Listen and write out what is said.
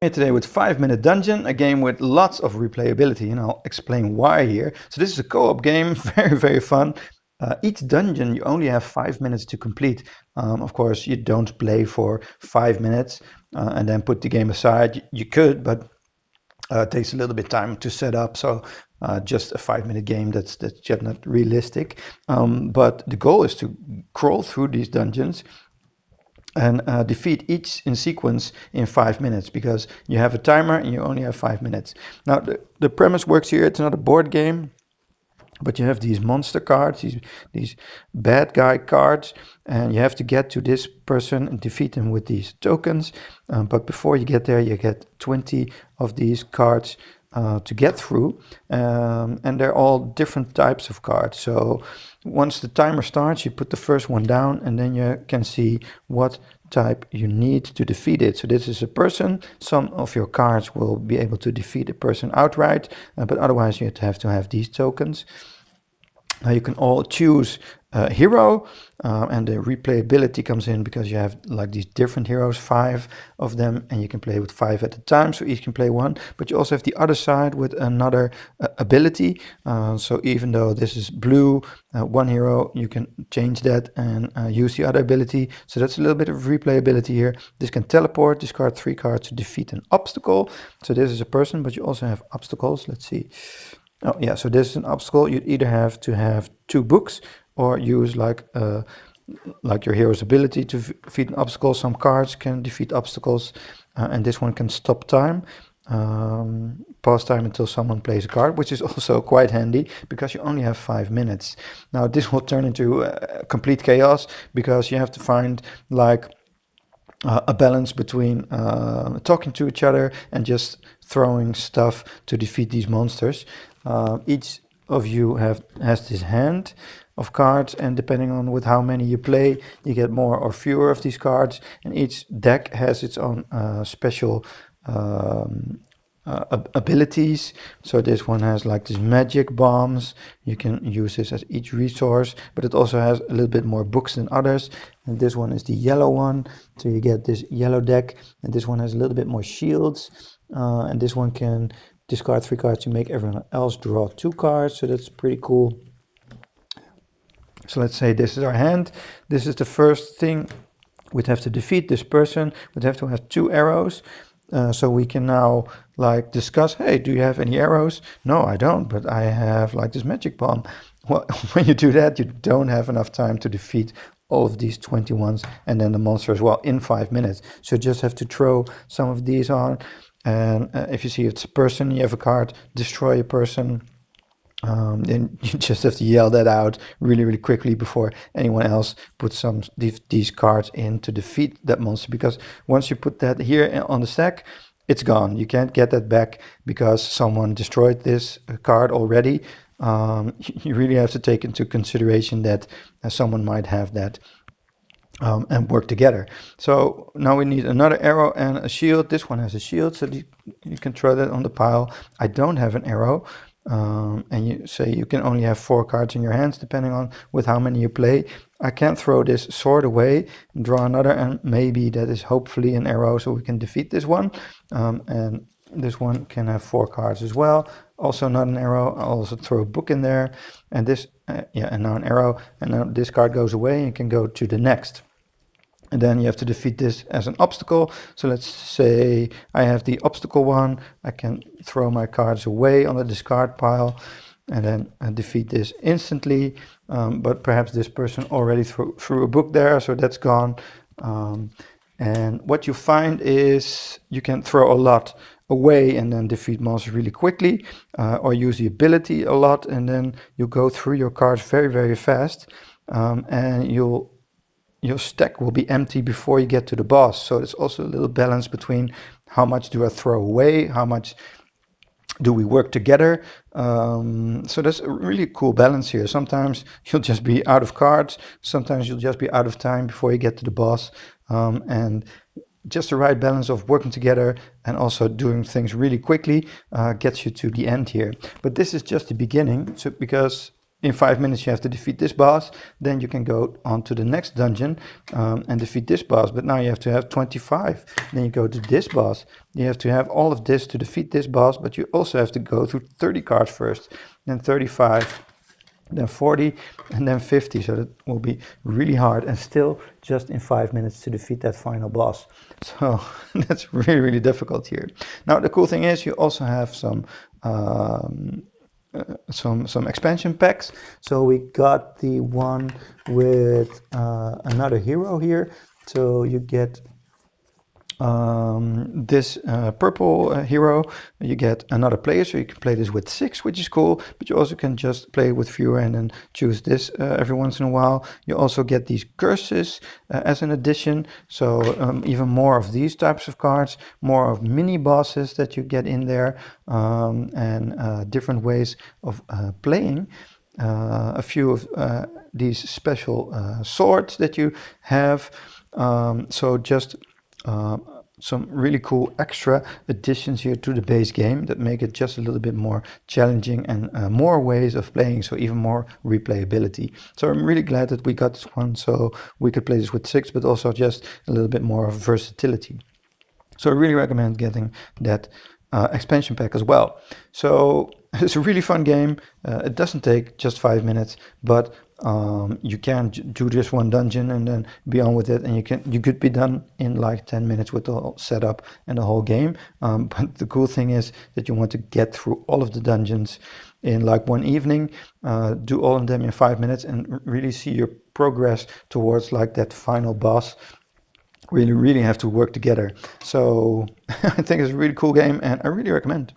Here today with 5 Minute Dungeon, a game with lots of replayability, and I'll explain why here. So this is a co-op game, very fun. Each dungeon you only have 5 minutes to complete. Of course, you don't play for 5 minutes and then put the game aside. You could, but it takes a little bit time to set up. So just a 5 minute game, that's just not realistic. But the goal is to crawl through these dungeons and defeat each in sequence in 5 minutes, because you have a timer and you only have 5 minutes. Now the premise works here. It's not a board game, but you have these monster cards, these bad guy cards, and you have to get to this person and defeat him with these tokens. But before you get there, you get 20 of these cards to get through, and they're all different types of cards. So once the timer starts, you put the first one down, and then you can see what type you need to defeat it. So this is a person. Some of your cards will be able to defeat a person outright, but otherwise you have to have these tokens. Now you can all choose a hero, and the replayability comes in because you have like these different heroes, 5 of them, and you can play with 5 at a time, so each can play one. But you also have the other side with another ability. So even though this is blue, one hero, you can change that and use the other ability. So that's a little bit of replayability here. This can teleport, discard 3 cards to defeat an obstacle. So this is a person, but you also have obstacles. Let's see. Oh yeah, so this is an obstacle. You'd either have to have 2 books or use like your hero's ability to defeat an obstacle. Some cards can defeat obstacles, and this one can stop time, pause time until someone plays a card, which is also quite handy because you only have 5 minutes. Now this will turn into complete chaos because you have to find like a balance between talking to each other and just throwing stuff to defeat these monsters. Each of you has this hand of cards, and depending on with how many you play, you get more or fewer of these cards, and each deck has its own special abilities. So this one has like this magic bombs. You can use this as each resource, but it also has a little bit more books than others. And this one is the yellow one, so you get this yellow deck. And this one has a little bit more shields, and this one can discard 3 cards to make everyone else draw 2 cards, so that's pretty cool. So let's say this is our hand. This is the first thing. We'd have to defeat this person. We'd have to have 2 arrows. So we can now like discuss, hey, do you have any arrows? No, I don't, but I have like this magic bomb. Well, when you do that, you don't have enough time to defeat all of these 21s and then the monster as well in 5 minutes. So you just have to throw some of these on. And if you see it's a person, you have a card, destroy a person. Then you just have to yell that out really quickly before anyone else puts some these cards in to defeat that monster, because once you put that here on the stack, it's gone. You can't get that back because someone destroyed this card already. You really have to take into consideration that someone might have that. And work together. So now we need another arrow and a shield. This one has a shield, so you can throw that on the pile. I don't have an arrow, and you say you can only have 4 cards in your hands depending on with how many you play. I can't throw this sword away and draw another, and maybe that is hopefully an arrow, so we can defeat this one. And this one can have 4 cards as well. Also not an arrow. I'll also throw a book in there, and this and now an arrow, and now this card goes away and can go to the next. And then you have to defeat this as an obstacle. So let's say I have the obstacle one. I can throw my cards away on the discard pile and then defeat this instantly. But perhaps this person already threw a book there, so that's gone. And what you find is you can throw a lot away and then defeat monsters really quickly, or use the ability a lot, and then you go through your cards very fast, and your stack will be empty before you get to the boss. So there's also a little balance between how much do I throw away, how much do we work together. So there's a really cool balance here. Sometimes you'll just be out of cards, sometimes you'll just be out of time before you get to the boss, and just the right balance of working together and also doing things really quickly gets you to the end here. But this is just the beginning, so because in 5 minutes you have to defeat this boss, then you can go on to the next dungeon and defeat this boss, but now you have to have 25. Then you go to this boss, you have to have all of this to defeat this boss, but you also have to go through 30 cards first, then 35, then 40, and then 50. So that will be really hard, and still just in 5 minutes to defeat that final boss. So that's really, really difficult here. Now the cool thing is you also have some expansion packs. So we got the one with another hero here. So you get this purple hero, you get another player, so you can play this with 6, which is cool, but you also can just play with fewer and then choose this every once in a while. You also get these curses as an addition, so even more of these types of cards, more of mini bosses that you get in there, and different ways of playing. A few of these special swords that you have, so just some really cool extra additions here to the base game that make it just a little bit more challenging and more ways of playing, so even more replayability. So I'm really glad that we got this one, so we could play this with 6, but also just a little bit more of versatility. So I really recommend getting that expansion pack as well. So it's a really fun game. It doesn't take just 5 minutes, but you can do just one dungeon and then be on with it, and you could be done in like 10 minutes with the whole setup and the whole game. But the cool thing is that you want to get through all of the dungeons in like one evening, do all of them in 5 minutes, and really see your progress towards like that final boss. Really have to work together. So I think it's a really cool game, and I really recommend.